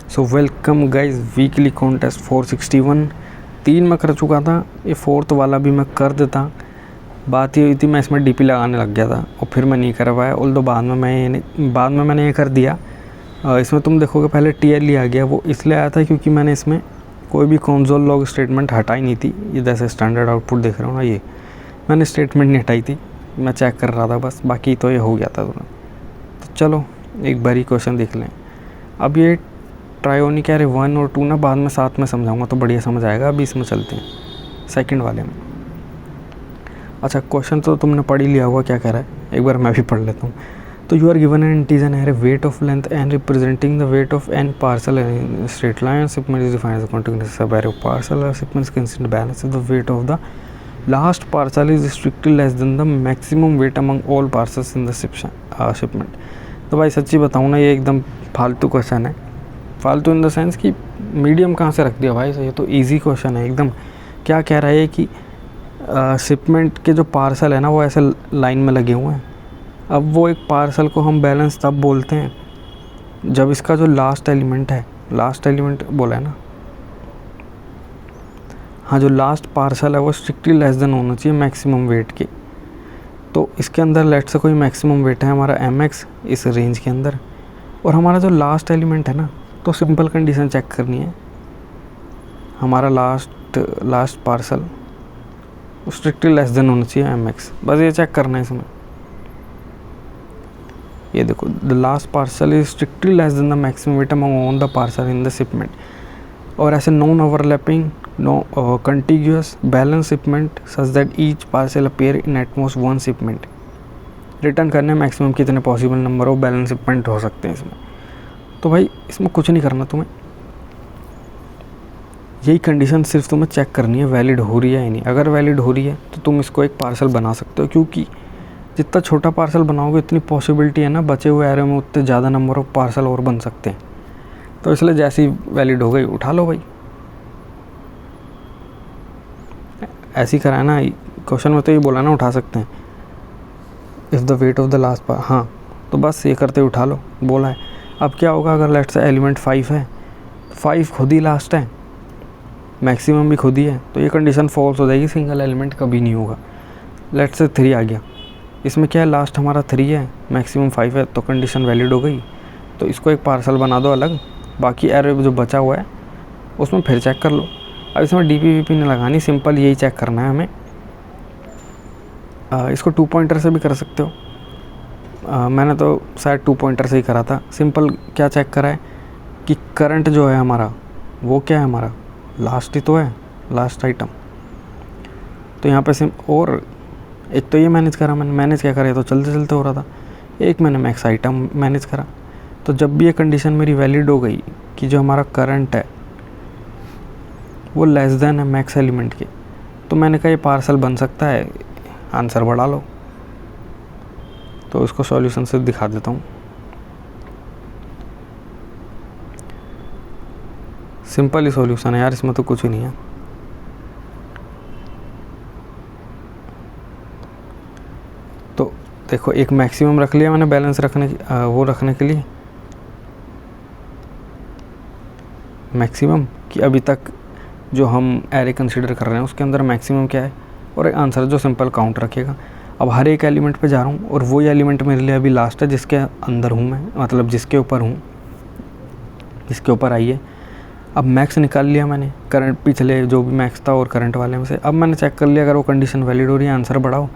So welcome guys, weekly contest 461 3 मैं कर चुका था, ये 4th वाला भी मैं कर देता। बात ये हुई थी मैं इसमें डीपी लगाने लग गया था और फिर मैं नहीं कर पाया। ऑल्दो बाद में मैंने ये कर दिया। इसमें तुम देखोगे पहले टीएल आ गया, वो इसलिए आया था क्योंकि मैंने इसमें कोई भी कंसोल लॉग स्टेटमेंट हटाई नहीं थी। ये जैसे स्टैंडर्ड आउटपुट देख रहे हो ना, ये मैंने स्टेटमेंट नहीं हटाई थी, मैं चेक कर रहा था बस, बाकी तो ये हो गया था तुरंत। तो चलो एक बारी क्वेश्चन देख लें। अब ये ट्रायोनिक एरे 1 और 2 ना बाद में साथ में समझाऊंगा तो बढ़िया समझ आएगा। अभी इसमें चलते हैं सेकंड वाले में। अच्छा, क्वेश्चन तो तुमने पढ़ ही लिया होगा क्या कह रहा है, एक बार मैं भी पढ़ लेता हूँ। तो you are given an integer array weight of length and representing the weight of an parcel in straight line shipment is defined as continuous sub array of parcel shipments consider balance the weight of the last parcel is strictly less than the maximum weight among all parcels in the shipment. तो भाई सच्ची बताऊँ ना, ये एकदम फालतू question है। फालतू इन द सेंस कि मीडियम कहाँ से रख दिया भाई, ये तो इजी क्वेश्चन है एकदम। क्या कह रहा है कि शिपमेंट के जो पार्सल है ना वो ऐसे लाइन में लगे हुए हैं। अब वो एक पार्सल को हम बैलेंस तब बोलते हैं जब इसका जो लास्ट एलिमेंट है, लास्ट एलिमेंट बोला है ना, हाँ, जो लास्ट पार्सल है वो स्ट्रिक्टली लेस देन होना चाहिए मैक्सिमम वेट के। तो इसके अंदर लेट से कोई मैक्सिमम वेट है हमारा mx इस रेंज के अंदर, और हमारा जो लास्ट एलिमेंट है ना, तो सिंपल कंडीशन चेक करनी है, हमारा last parcel strictly less then होना चाहिए mx, बस ये चेक करना है इसमें। ये देखो, the last parcel is strictly less than the maximum weight among on the parcel in the shipment. और ऐसे non overlapping no contiguous balance shipment such that each parcel appear in at most one shipment. Return करने maximum कितने possible number of balance shipment हो सकते हैं इसमें। तो भाई इसमें कुछ नहीं करना तुम्हें, यही कंडीशन सिर्फ तुम्हें चेक करनी है वैलिड हो रही है या नहीं। अगर वैलिड हो रही है तो तुम इसको एक पार्सल बना सकते हो, क्योंकि जितना छोटा पार्सल बनाओगे इतनी पॉसिबिलिटी है ना बचे हुए एरे में उतने ज़्यादा नंबर ऑफ पार्सल और बन सकते हैं। तो इसलिए जैसी वैलिड हो गई उठा लो भाई। ऐसी करा है ना क्वेश्चन में, तो ये बोला ना उठा सकते हैं if the weight of the last part, हाँ, तो बस ये करते उठा लो, बोला है। अब क्या होगा अगर लेट से एलिमेंट 5 है, 5 खुद ही लास्ट है, मैक्सिमम भी खुद ही है, तो ये कंडीशन फॉल्स हो जाएगी, सिंगल एलिमेंट कभी नहीं होगा। लेट से 3 आ गया, इसमें क्या है, लास्ट हमारा 3 है, मैक्सिमम 5 है, तो कंडीशन वैलिड हो गई। तो इसको एक पार्सल बना दो अलग, बाकी एरे जो बचा हुआ है उसमें फिर चेक कर लो। अब इसमें डीपी वीपी नहीं लगानी, सिंपल यही चेक करना है हमें। इसको 2 पॉइंटर से भी कर सकते हो, मैंने तो शायद 2 पॉइंटर से ही करा था। सिंपल क्या चेक करा है कि करंट जो है हमारा वो क्या है, हमारा लास्ट ही तो है, लास्ट आइटम। तो यहाँ पे और एक तो ये मैनेज करा मैंने, मैनेज क्या करा, तो चलते चलते हो रहा था। एक मैंने मैक्स आइटम मैनेज करा। तो जब भी ये कंडीशन मेरी वैलिड हो गई कि जो हमारा करंट है वो लेस देन है मैक्स एलिमेंट के, तो मैंने कहा ये पार्सल बन सकता है, आंसर बढ़ा लो। तो इसको सॉल्यूशन से दिखा देता हूँ। सिंपल ही सॉल्यूशन है यार, इसमें तो कुछ ही नहीं है। तो देखो, एक मैक्सिमम रख लिया मैंने बैलेंस रखने के लिए, मैक्सिमम कि अभी तक जो हम एरे कंसीडर कर रहे हैं उसके अंदर मैक्सिमम क्या है, और एक आंसर जो सिंपल काउंट रखेगा। अब हर एक एलिमेंट पे जा रहा हूँ और वही एलिमेंट मेरे लिए अभी लास्ट है जिसके अंदर हूँ मैं, मतलब जिसके ऊपर हूँ, जिसके ऊपर आई है। अब मैक्स निकाल लिया मैंने, करंट पिछले जो भी मैक्स था और करंट वाले में से। अब मैंने चेक कर लिया अगर वो कंडीशन वैलिड हो रही है, आंसर बढ़ाओ।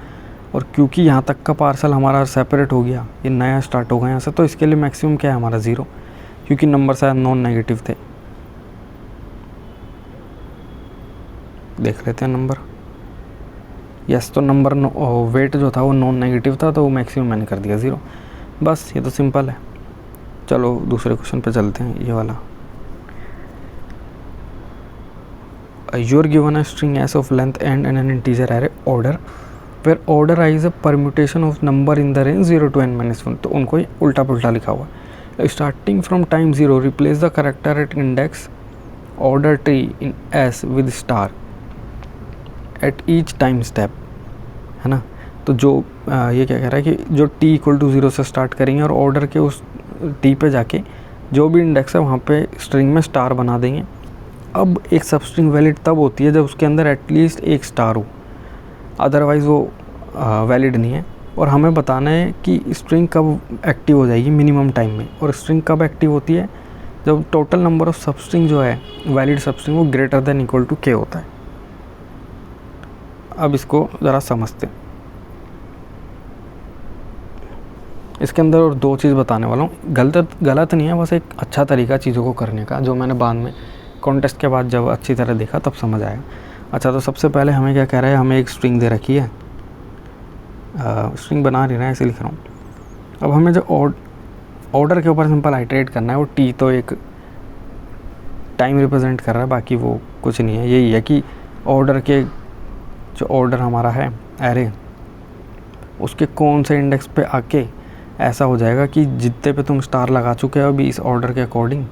और क्योंकि यहाँ तक का पार्सल हमारा सेपरेट हो गया, ये नया स्टार्ट होगा यहाँ से, तो इसके लिए मैक्सिमम क्या है हमारा 0, क्योंकि नंबर शायद नॉन नेगेटिव थे। देख लेते हैं नंबर, यस, तो नंबर वेट जो था वो नॉन नेगेटिव था, तो वो मैक्सिमम मैंने कर दिया 0। बस ये तो सिंपल है। चलो दूसरे क्वेश्चन पे चलते हैं, ये वाला। You are given a string s of length and an integer array order where order i is a permutation of number in the range 0 to n-1। तो उनको उल्टा पुल्टा लिखा हुआ है। Starting from time 0 replace the character eight index order tree in S with star at each time step, है ना। तो जो ये क्या कह रहा है कि जो t = 0 से स्टार्ट करेंगे और ऑर्डर के उस t पे जाके जो भी इंडेक्स है वहाँ पे स्ट्रिंग में स्टार बना देंगे। अब एक सब स्ट्रिंग वैलिड तब होती है जब उसके अंदर एटलीस्ट एक स्टार हो, अदरवाइज़ वो वैलिड नहीं है। और हमें बताना है कि स्ट्रिंग कब एक्टिव हो जाएगी मिनिमम टाइम में, और स्ट्रिंग कब एक्टिव होती है जब टोटल नंबर ऑफ सब स्ट्रिंग जो है वैलिड सब स्ट्रिंग वो ग्रेटर देन इक्वल टू के होता है। अब इसको ज़रा समझते हैं। इसके अंदर और दो चीज़ बताने वाला हूँ, गलत नहीं है, बस एक अच्छा तरीका चीज़ों को करने का, जो मैंने बाद में कॉन्टेस्ट के बाद जब अच्छी तरह देखा तब समझ आया। अच्छा, तो सबसे पहले हमें क्या कह रहा है, हमें एक स्ट्रिंग दे रखी है, स्ट्रिंग बना नहीं रहा है इसे लिख रहा हूँ। अब हमें जो ऑर्डर के ऊपर सिंपल आइटरेट करना है, वो टी तो एक टाइम रिप्रेजेंट कर रहा है, बाकी वो कुछ नहीं है। यही है कि ऑर्डर के जो ऑर्डर हमारा है एरे, उसके कौन से इंडेक्स पे आके ऐसा हो जाएगा कि जितने पे तुम स्टार लगा चुके हो अभी इस ऑर्डर के अकॉर्डिंग,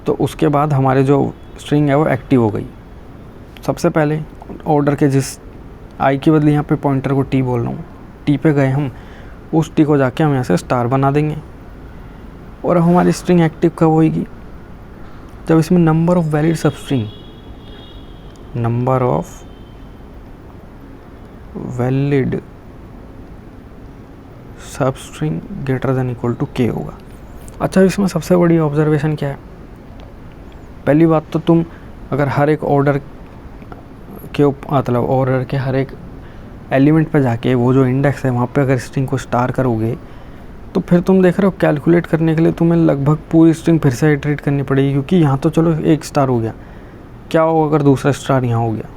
तो उसके बाद हमारे जो स्ट्रिंग है वो एक्टिव हो गई। सबसे पहले ऑर्डर के जिस आई की बदले यहाँ पे पॉइंटर को टी बोल रहा हूँ, टी पे गए हम, उस टी को जाके हम यहाँ से स्टार बना देंगे। और हमारी स्ट्रिंग एक्टिव कब होएगी, जब इसमें number of valid substring, number of valid substring greater than equal to k होगा। अच्छा, इसमें सबसे बड़ी ऑब्जर्वेशन क्या है, पहली बात तो तुम अगर हर एक ऑर्डर के मतलब ऑर्डर के हर एक एलिमेंट पे जाके वो जो इंडेक्स है वहाँ पे अगर स्ट्रिंग को स्टार करोगे, तो फिर तुम देख रहे हो कैलकुलेट करने के लिए तुम्हें लगभग पूरी स्ट्रिंग फिर से इटरेट करनी पड़ेगी, क्योंकि यहाँ तो चलो एक स्टार हो गया, क्या हो अगर दूसरा स्टार यहाँ हो गया,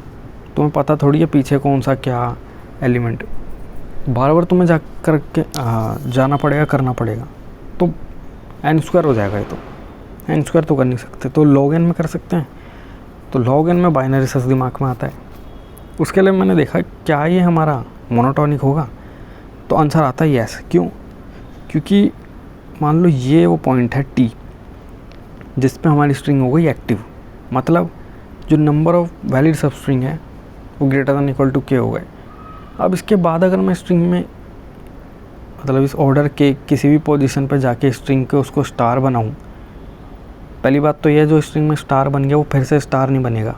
तुम्हें पता थोड़ी है पीछे कौन सा क्या एलिमेंट, बार बार तुम्हें जा करके जाना पड़ेगा, करना पड़ेगा, तो एन स्क्वायर हो जाएगा। ये तो एन स्क्वायर तो कर नहीं सकते, तो लॉग एन में कर सकते हैं। तो लॉग एन में बाइनरी सर्च दिमाग में आता है। उसके लिए मैंने देखा क्या ये हमारा मोनोटोनिक होगा, तो आंसर आता है यस। क्यों? क्योंकि मान लो ये वो पॉइंट है टी जिस पे हमारी स्ट्रिंग हो गई एक्टिव, मतलब जो नंबर ऑफ वैलिड सब स्ट्रिंग है वो ग्रेटर देन इक्वल टू के हो गए। अब इसके बाद अगर मैं स्ट्रिंग में मतलब इस ऑर्डर के किसी भी पोजीशन पे जाके स्ट्रिंग के उसको स्टार बनाऊं, पहली बात तो यह जो स्ट्रिंग में स्टार बन गया वो फिर से स्टार नहीं बनेगा,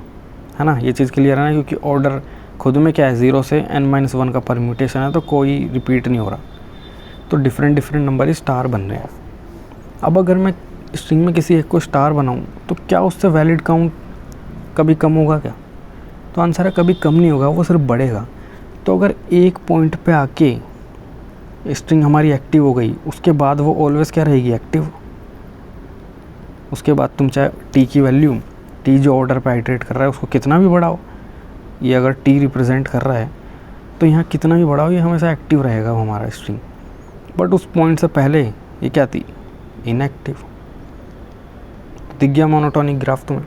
है ना, ये चीज़ क्लियर है ना, क्योंकि ऑर्डर खुद में क्या है 0 से n-1 का परम्यूटेशन है, तो कोई रिपीट नहीं हो रहा, तो डिफरेंट नंबर ही स्टार बन रहे हैं। अब अगर मैं स्ट्रिंग में किसी एक को स्टार बनाऊं तो क्या उससे वैलिड काउंट कभी कम होगा क्या? तो आंसर है कभी कम नहीं होगा, वो सिर्फ बढ़ेगा। तो अगर एक पॉइंट पे आके स्ट्रिंग हमारी एक्टिव हो गई, उसके बाद वो ऑलवेज़ क्या रहेगी, एक्टिव। उसके बाद तुम चाहे टी की वैल्यू, टी जो ऑर्डर पे आइटरेट कर रहा है उसको कितना भी बढ़ाओ, ये अगर टी रिप्रेजेंट कर रहा है तो यहाँ कितना भी बढ़ाओ ये हमेशा एक्टिव रहेगा वो हमारा स्ट्रिंग। बट उस पॉइंट से पहले ये क्या थी, इनएक्टिव। दिख गया मोनोटोनिक ग्राफ तुम्हें?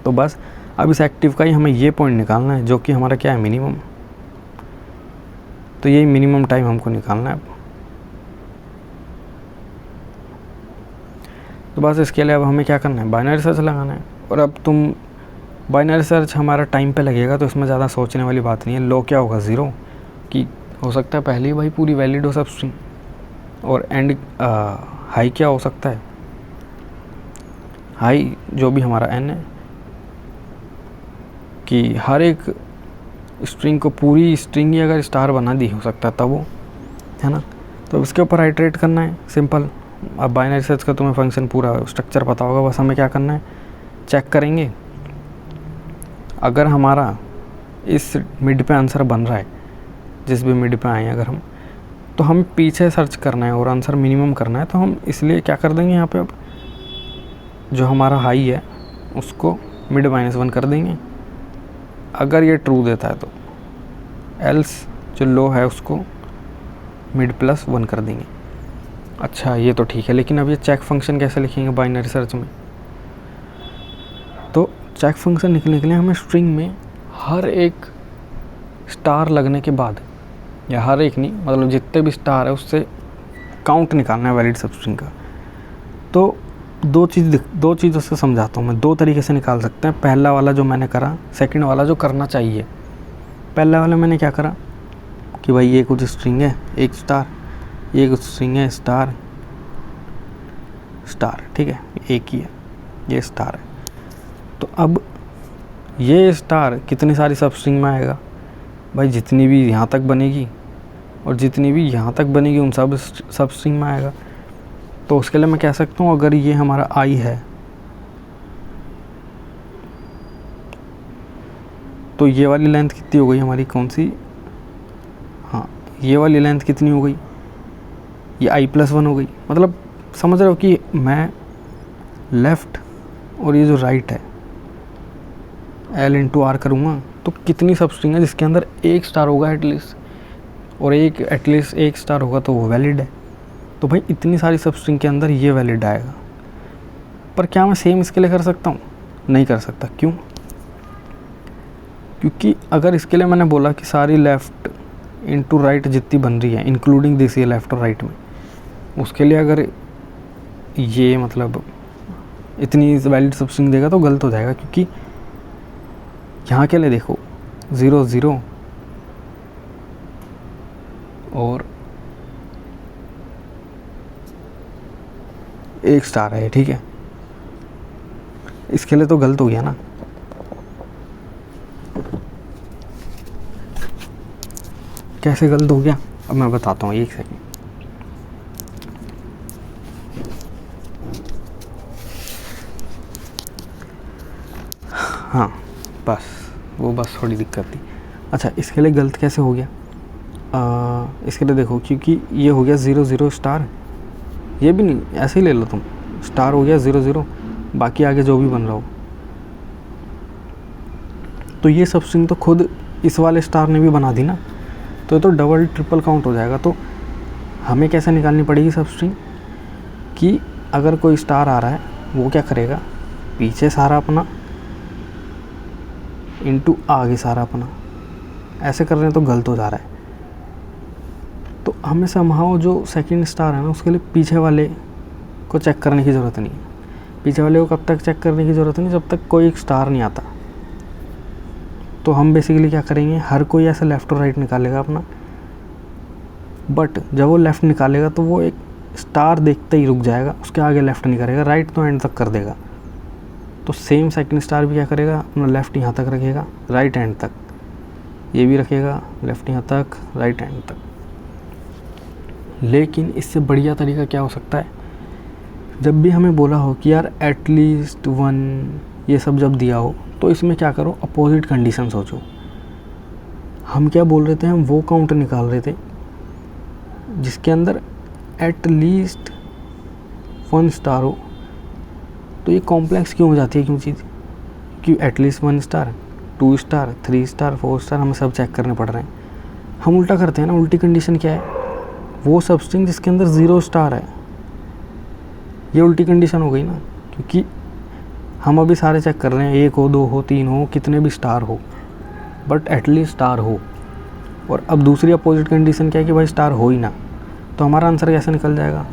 तो बस अब इस एक्टिव का ही हमें ये पॉइंट निकालना है जो कि हमारा क्या है, मिनिमम। तो यही मिनिमम टाइम हमको निकालना है। तो बस इसके लिए अब हमें क्या करना है, बाइनरी सर्च लगाना है। और अब तुम बाइनरी सर्च हमारा टाइम पे लगेगा, तो इसमें ज़्यादा सोचने वाली बात नहीं है। लो क्या होगा, 0 कि हो सकता है पहले ही भाई पूरी वैलिड हो सब स्ट्रिंग, और एंड हाई क्या हो सकता है, हाई जो भी हमारा n है, कि हर एक स्ट्रिंग को पूरी स्ट्रिंग ही अगर स्टार बना दी हो सकता है तब वो, है ना। तो इसके ऊपर आइटरेट करना है, सिंपल। अब बाइनरी सर्च का तुम्हें फंक्शन पूरा स्ट्रक्चर पता होगा, बस हमें क्या करना है, चेक करेंगे अगर हमारा इस मिड पे आंसर बन रहा है, जिस भी मिड पे आए अगर हम, तो हम पीछे सर्च करना है और आंसर मिनिमम करना है। तो हम इसलिए क्या कर देंगे, यहाँ पे अब जो हमारा हाई है उसको मिड -1 कर देंगे अगर ये ट्रू देता है तो, एल्स जो लो है उसको मिड +1 कर देंगे। अच्छा, ये तो ठीक है, लेकिन अब ये चेक फंक्शन कैसे लिखेंगे बाइनरी सर्च में? तो चेक फंक्शन लिखने के लिए हमें स्ट्रिंग में हर एक स्टार लगने के बाद, या हर एक नहीं मतलब जितने भी स्टार है उससे काउंट निकालना है वैलिड सब स्ट्रिंग का। तो दो चीज़ों से समझाता हूँ मैं, दो तरीके से निकाल सकते हैं। पहला वाला जो मैंने करा, सेकंड वाला जो करना चाहिए। पहला वाला मैंने क्या करा कि भाई ये कुछ स्ट्रिंग है एक स्टार, ये कुछ स्ट्रिंग है स्टार, स्टार, ठीक है, एक ही है, ये स्टार है। तो अब ये स्टार कितनी सारी सब स्ट्रिंग में आएगा भाई, जितनी भी यहाँ तक बनेगी और जितनी भी यहाँ तक बनेगी उन सब स्ट्रिंग में आएगा। तो उसके लिए मैं कह सकता हूँ अगर ये हमारा आई है तो ये वाली लेंथ कितनी हो गई हमारी, कौन सी, हाँ ये वाली लेंथ कितनी हो गई, ये i+1 हो गई। मतलब समझ रहे हो कि मैं लेफ़्ट और ये जो राइट है L/R करूँगा तो कितनी सब स्ट्रिंग है जिसके अंदर एक स्टार होगा एटलीस्ट, और एटलीस्ट एक स्टार होगा तो वो वैलिड है। तो भाई इतनी सारी सब स्ट्रिंग के अंदर ये वैलिड आएगा। पर क्या मैं सेम इसके लिए कर सकता हूँ? नहीं कर सकता। क्यों? क्योंकि अगर इसके लिए मैंने बोला कि सारी लेफ़्ट इनटू राइट जितनी बन रही है इंक्लूडिंग दिस ये लेफ़्ट और राइट में, उसके लिए अगर ये मतलब इतनी वैलिड सब स्ट्रिंग देगा तो गलत हो जाएगा। क्योंकि यहाँ के लिए देखो 0 0 और एक स्टार है, ठीक है, इसके लिए तो गलत हो गया ना। कैसे गलत हो गया अब मैं बताता हूँ, एक सेकंड। हाँ बस थोड़ी दिक्कत थी। अच्छा, इसके लिए गलत कैसे हो गया? इसके लिए देखो, क्योंकि ये हो गया 0 0 स्टार, ये भी नहीं, ऐसे ही ले लो तुम, स्टार हो गया 0 0, बाकी आगे जो भी बन रहा हो। तो ये सब स्ट्रिंग तो खुद इस वाले स्टार ने भी बना दी ना, तो ये तो डबल ट्रिपल काउंट हो जाएगा। तो हमें कैसे निकालनी पड़ेगी सब स्ट्रिंग कि अगर कोई स्टार आ रहा है वो क्या करेगा, पीछे सारा अपना इनटू आगे सारा अपना, ऐसे कर रहे हैं तो गलत हो जा रहा है। तो हमें समहाउ जो सेकंड स्टार है ना उसके लिए पीछे वाले को चेक करने की ज़रूरत नहीं है। पीछे वाले को कब तक चेक करने की ज़रूरत नहीं, जब तक कोई एक स्टार नहीं आता। तो हम बेसिकली क्या करेंगे, हर कोई ऐसे लेफ़्ट और राइट निकालेगा अपना, बट जब वो लेफ़्ट निकालेगा तो वो एक स्टार देखते ही रुक जाएगा, उसके आगे लेफ़्ट नहीं करेगा, राइट तो एंड तक कर देगा। तो सेम सेकंड स्टार भी क्या करेगा, अपना लेफ़्ट यहाँ तक रखेगा, राइट एंड तक, ये भी रखेगा लेफ़्ट यहाँ तक, राइट एंड तक। लेकिन इससे बढ़िया तरीका क्या हो सकता है, जब भी हमें बोला हो कि यार एटलीस्ट 1 ये सब जब दिया हो, तो इसमें क्या करो, अपोजिट कंडीशन सोचो। हम क्या बोल रहे थे, हम वो काउंट निकाल रहे थे जिसके अंदर एटलीस्ट 1 स्टार हो। तो ये कॉम्प्लेक्स क्यों हो जाती है, क्यों चीज़, कि at least 1 star, 2 star, 3 star, 4 star हमें सब चेक करने पड़ रहे हैं। हम उल्टा करते हैं ना, उल्टी कंडीशन क्या है, वो सब स्ट्रिंग जिसके अंदर 0 स्टार है, ये उल्टी कंडीशन हो गई ना। क्योंकि हम अभी सारे चेक कर रहे हैं, 1 हो, 2 हो, 3 हो, कितने भी स्टार हो, बट एटलीस्ट स्टार हो। और अब दूसरी अपोजिट कंडीशन क्या है कि भाई स्टार हो ही ना। तो हमारा आंसर कैसे निकल जाएगा,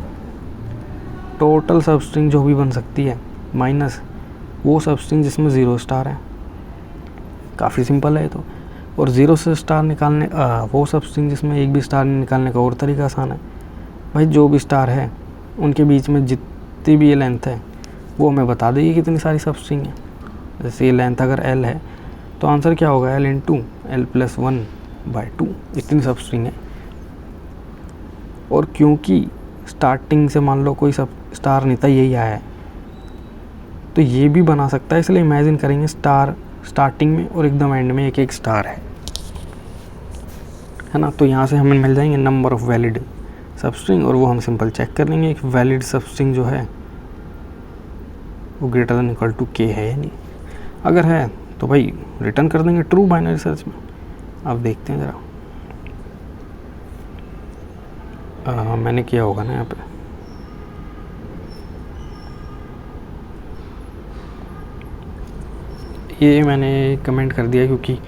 टोटल सब स्ट्रिंग जो भी बन सकती है माइनस वो सब स्ट्रिंग जिसमें 0 स्टार है। काफ़ी सिंपल है तो। और 0 से स्टार निकालने वो सब स्ट्रिंग जिसमें एक भी स्टार नहीं निकालने का और तरीका आसान है भाई, जो भी स्टार है उनके बीच में जितनी भी ये लेंथ है वो हमें बता देगी कितनी सारी सब स्ट्रिंग है। जैसे ये लेंथ अगर L है तो आंसर क्या होगा, L × L+1/2, इतनी सब स्ट्रिंग है। और क्योंकि स्टार्टिंग से मान लो कोई सब स्टार नहीं था, यही आया है, तो ये भी बना सकता है। इसलिए इमेजिन करेंगे स्टार स्टार्टिंग में और एकदम एंड में एक एक स्टार है ना। तो यहाँ से हमें मिल जाएंगे नंबर ऑफ़ वैलिड सब स्ट्रिंग, और वो हम सिंपल चेक कर लेंगे एक वैलिड सब स्ट्रिंग जो है वो > k है या नहीं। अगर है तो भाई रिटर्न कर देंगे ट्रू बाइनरी सर्च में। अब देखते हैं ज़रा, मैंने किया होगा ना यहाँ पे, ये मैंने कमेंट कर दिया क्योंकि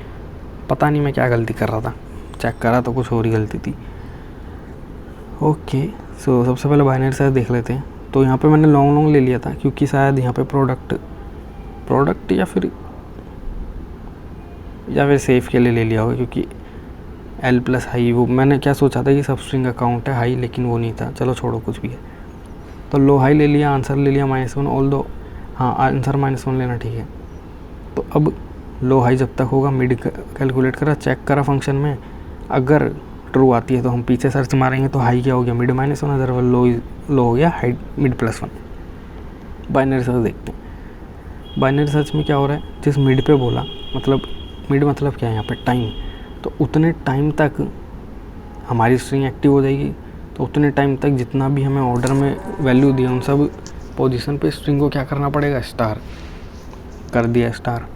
पता नहीं मैं क्या गलती कर रहा था, चेक करा तो कुछ और ही गलती थी। ओके, सो सबसे पहले बाइनरी सर्च देख लेते हैं। तो यहाँ पे मैंने लॉन्ग ले लिया था क्योंकि शायद यहाँ पे प्रोडक्ट या फिर सेफ के लिए ले लिया होगा, क्योंकि L+ हाई, वो मैंने क्या सोचा था कि सब स्ट्रिंग का काउंट है हाई, लेकिन वो नहीं था। चलो छोड़ो, कुछ भी है। तो लो हाई ले लिया, आंसर ले लिया -1, ऑल दो हाँ आंसर -1 लेना, ठीक है। तो अब लो हाई जब तक होगा मिड कैलकुलेट करा, चेक करा फंक्शन में, अगर ट्रू आती है तो हम पीछे सर्च मारेंगे, तो हाई क्या हो गया मिड -1, अदर लो हो गया हाई मिड +1। बाइनरी सर्च देखते हैं। बाइनरी सर्च में क्या हो रहा है, जिस मिड पे बोला, मतलब मिड मतलब क्या है यहाँ पे टाइम, तो उतने टाइम तक हमारी स्ट्रिंग एक्टिव हो जाएगी। तो उतने टाइम तक जितना भी हमें ऑर्डर में वैल्यू दिया उन सब पोजीशन पे स्ट्रिंग को क्या करना पड़ेगा, स्टार कर दिया स्टार।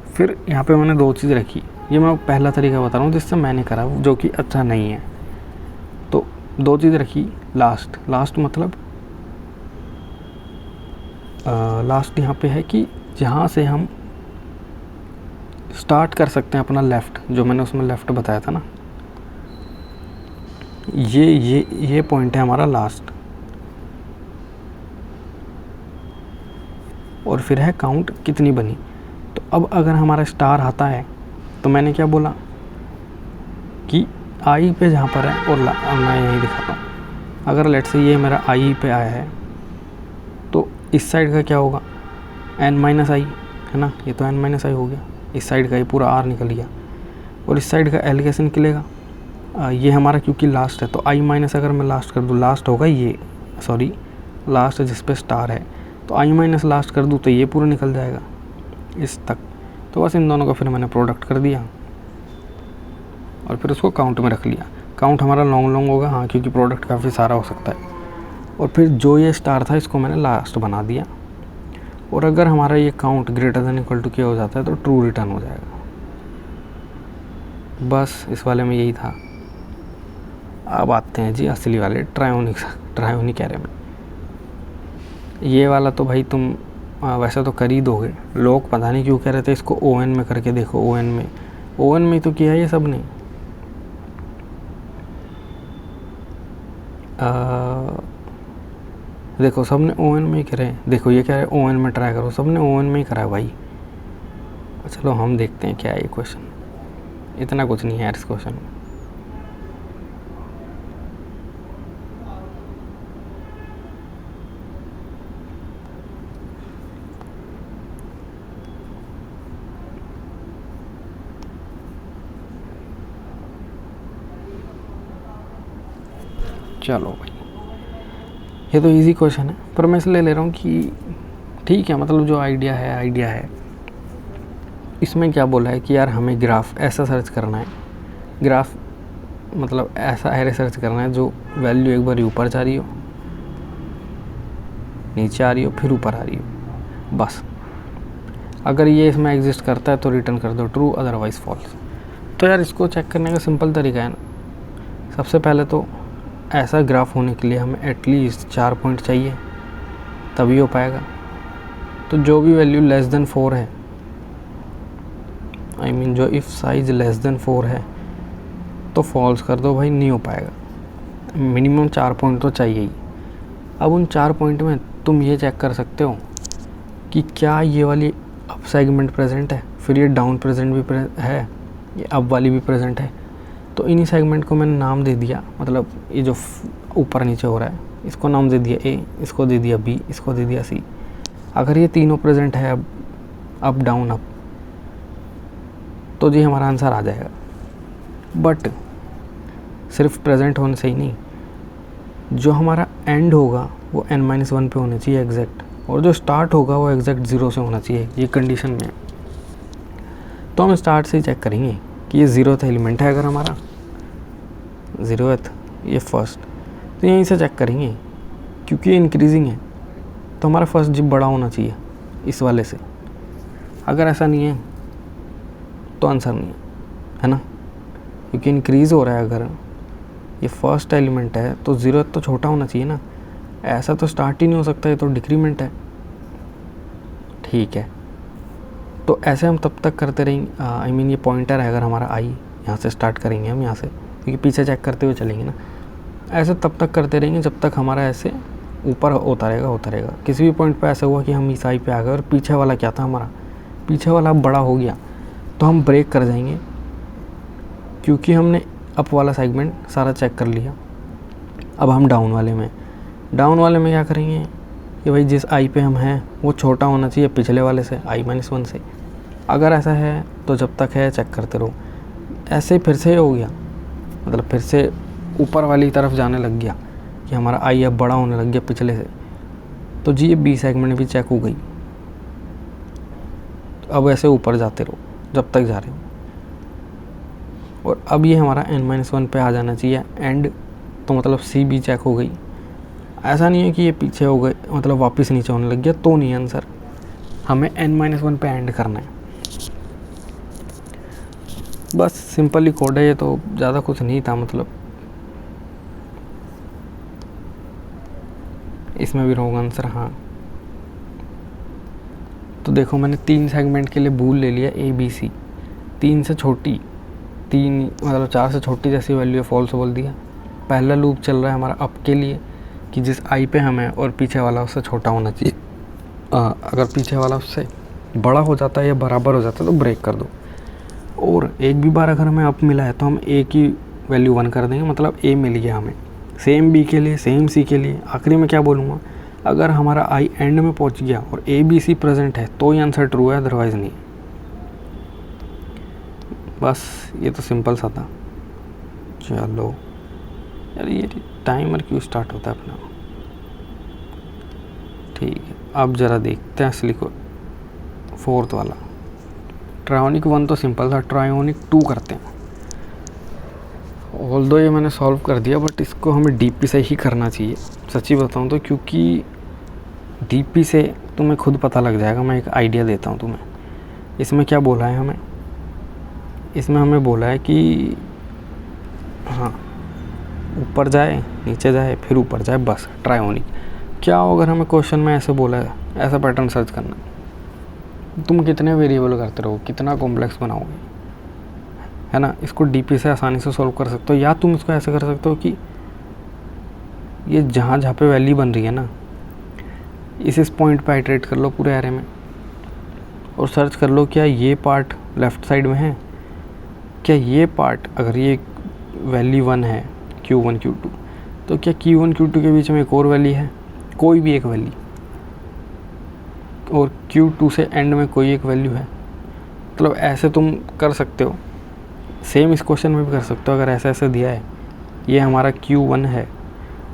फिर यहाँ पे मैंने 2 चीज़ रखी, ये मैं पहला तरीका बता रहा हूँ जिससे मैंने करा जो कि अच्छा नहीं है। तो 2 चीज़ रखी, लास्ट मतलब लास्ट यहाँ पे है कि जहाँ से हम स्टार्ट कर सकते हैं अपना लेफ़्ट, जो मैंने उसमें लेफ़्ट बताया था ना, ये पॉइंट है हमारा लास्ट। और फिर है काउंट कितनी बनी। तो अब अगर हमारा स्टार आता है तो मैंने क्या बोला कि आई पे जहाँ पर है, और मैं यही दिखाता हूँ, अगर लेट से ये मेरा आई पे आया है तो इस साइड का क्या होगा, n-i है ना, ये तो n-i हो गया, इस साइड का ये पूरा r निकल गया। और इस साइड का l कैसे निकलेगा, ये हमारा क्योंकि लास्ट है, तो i- अगर मैं लास्ट कर दूँ, लास्ट होगा ये, सॉरी लास्ट जिस पे स्टार है, तो i- लास्ट कर दूँ तो ये पूरा निकल जाएगा इस तक। तो बस इन दोनों का फिर मैंने प्रोडक्ट कर दिया और फिर उसको काउंट में रख लिया। काउंट हमारा लॉन्ग होगा, हाँ, क्योंकि प्रोडक्ट काफ़ी सारा हो सकता है। और फिर जो ये स्टार था इसको मैंने लास्ट बना दिया। और अगर हमारा ये count greater than equal to क्या हो जाता है तो ट्रू रिटर्न हो जाएगा। बस इस वाले में यही था। अब आते हैं जी असली वाले ट्रायोनिक एरे में। ये वाला तो भाई तुम वैसे तो कर ही दोगे, लोग पता नहीं क्यों कह रहे थे इसको ON में करके देखो। ON में तो किया है ये सब ने। देखो सब ने ON में ही करे, देखो ये कह रहे हैं ON में ट्राई करो, सब ने ON में ही करा है भाई। चलो हम देखते हैं क्या है ये क्वेश्चन, इतना कुछ नहीं है यार इस क्वेश्चन में। चलो भाई ये तो इजी क्वेश्चन है, पर मैं इसलिए ले रहा हूँ कि ठीक है, मतलब जो आइडिया है। इसमें क्या बोला है कि यार हमें ग्राफ ऐसा सर्च करना है, ग्राफ मतलब ऐसा एरे सर्च करना है जो वैल्यू एक बार ऊपर जा रही हो, नीचे आ रही हो, फिर ऊपर आ रही हो, बस। अगर ये इसमें एग्जिस्ट करता है तो रिटर्न कर दो ट्रू, अदरवाइज फॉल्स। तो यार इसको चेक करने का सिंपल तरीका है ना, सबसे पहले तो ऐसा ग्राफ होने के लिए हमें एटलीस्ट 4 पॉइंट चाहिए, तभी हो पाएगा। तो जो भी वैल्यू लेस देन 4 है, आई मीन जो इफ़ साइज लेस देन 4 है तो फॉल्स कर दो भाई, नहीं हो पाएगा। मिनिमम 4 पॉइंट तो चाहिए ही। अब उन 4 पॉइंट में तुम ये चेक कर सकते हो कि क्या ये वाली अप सेगमेंट प्रेजेंट है, फिर ये डाउन प्रेजेंट भी है, ये अप वाली भी प्रेजेंट है। तो इन्हीं सेगमेंट को मैंने नाम दे दिया, मतलब ये जो ऊपर नीचे हो रहा है इसको नाम दे दिया A, इसको दे दिया B, इसको दे दिया C। अगर ये तीनों प्रेजेंट है, अप डाउन अप, तो जी हमारा आंसर आ जाएगा। बट सिर्फ प्रेजेंट होने से ही नहीं, जो हमारा एंड होगा वो n-1 पे होना चाहिए एग्जैक्ट, और जो स्टार्ट होगा वो एग्जैक्ट 0 से होना चाहिए, ये कंडीशन में। तो हम स्टार्ट से ही चेक करेंगे कि ये 0th एलिमेंट है, अगर हमारा 0th ये फर्स्ट, तो यहीं से चेक करेंगे क्योंकि ये इंक्रीजिंग है तो हमारा फर्स्ट जिप बड़ा होना चाहिए इस वाले से। अगर ऐसा नहीं है तो आंसर नहीं है ना, क्योंकि इंक्रीज़ हो रहा है। अगर ये फर्स्ट एलिमेंट है तो 0th तो छोटा होना चाहिए ना, ऐसा तो स्टार्ट ही नहीं हो सकता, ये तो डिक्रीमेंट है। ठीक है, तो ऐसे हम तब तक करते रहेंगे। आई मीन ये पॉइंटर है, अगर हमारा आई यहाँ से स्टार्ट करेंगे हम, यहाँ से, क्योंकि पीछे चेक करते हुए चलेंगे ना, ऐसे तब तक करते रहेंगे जब तक हमारा ऐसे ऊपर होता रहेगा। किसी भी पॉइंट पे ऐसा हुआ कि हम इस आई पे आ गए और पीछे वाला क्या था हमारा, पीछे वाला अब बड़ा हो गया, तो हम ब्रेक कर जाएंगे, क्योंकि हमने अप वाला सेगमेंट सारा चेक कर लिया। अब हम डाउन वाले में, डाउन वाले में क्या करेंगे कि भाई जिस आई पे हम हैं वो छोटा होना चाहिए पिछले वाले से, i-1 से। अगर ऐसा है तो जब तक है चेक करते रहो। ऐसे ही फिर से हो गया, मतलब फिर से ऊपर वाली तरफ जाने लग गया कि हमारा आई अब बड़ा होने लग गया पिछले से, तो जी ये बी सेगमेंट भी चेक हो गई। तो अब ऐसे ऊपर जाते रहो जब तक जा रहे हो, और अब ये हमारा n-1 पे आ जाना चाहिए एंड, तो मतलब सी भी चेक हो गई। ऐसा नहीं है कि ये पीछे हो गए मतलब वापस नीचे होने लग गया, तो नहीं आंसर, हमें n-1 पे एंड करना है। बस सिंपली कोड है ये, तो ज़्यादा कुछ नहीं था। मतलब इसमें भी रॉन्ग आंसर, हाँ। तो देखो मैंने 3 सेगमेंट के लिए बूल ले लिया ए बी सी, 3 से छोटी, 3 मतलब 4 से छोटी जैसी वैल्यू है फॉल्स बोल दिया। पहला लूप चल रहा है हमारा अप के लिए कि जिस आई पे हम है और पीछे वाला उससे छोटा होना चाहिए। अगर पीछे वाला उससे बड़ा हो जाता है या बराबर हो जाता है तो ब्रेक कर दो। और एक भी बार अगर हमें अप मिला है तो हम ए की वैल्यू 1 कर देंगे, मतलब ए मिल गया हमें। सेम बी के लिए, सेम सी के लिए। आखिरी में क्या बोलूँगा, अगर हमारा आई एंड में पहुंच गया और ए बी सी प्रेजेंट है तो ही आंसर ट्रू है, अदरवाइज नहीं। बस ये तो सिंपल सा था। चलो यार ये टाइमर क्यों स्टार्ट होता है अपना। ठीक है, अब ज़रा देखते हैं असली को, 4th वाला। ट्रायोनिक 1 तो सिंपल था, ट्रायोनिक 2 करते हैं। ऑल्दो ये मैंने सॉल्व कर दिया, बट इसको हमें डीपी से ही करना चाहिए सच्ची बताऊँ तो, क्योंकि डीपी से तुम्हें खुद पता लग जाएगा। मैं एक आइडिया देता हूँ तुम्हें। इसमें क्या बोला है हमें, इसमें हमें बोला है कि हाँ ऊपर जाए नीचे जाए फिर ऊपर जाए, बस ट्रायोनिक। क्या हो अगर हमें क्वेश्चन में ऐसे बोला है, ऐसा पैटर्न सर्च करना, तुम कितने वेरिएबल करते रहो, कितना कॉम्प्लेक्स बनाओगे, है ना। इसको डीपी से आसानी से सॉल्व कर सकते हो, या तुम इसको ऐसे कर सकते हो कि ये जहाँ जहाँ पे वैल्यू बन रही है ना, इस पॉइंट पे आइटरेट कर लो पूरे एरे में और सर्च कर लो क्या ये पार्ट लेफ़्ट साइड में है, क्या ये पार्ट, अगर ये वैल्यू 1 है Q1 Q2, तो क्या Q1 Q2 के बीच में एक और वैल्यू है, कोई भी एक वैल्यू, और Q2 से एंड में कोई एक वैल्यू है। मतलब ऐसे तुम कर सकते हो। सेम इस क्वेश्चन में भी कर सकते हो। अगर ऐसे ऐसे दिया है ये हमारा Q1 है,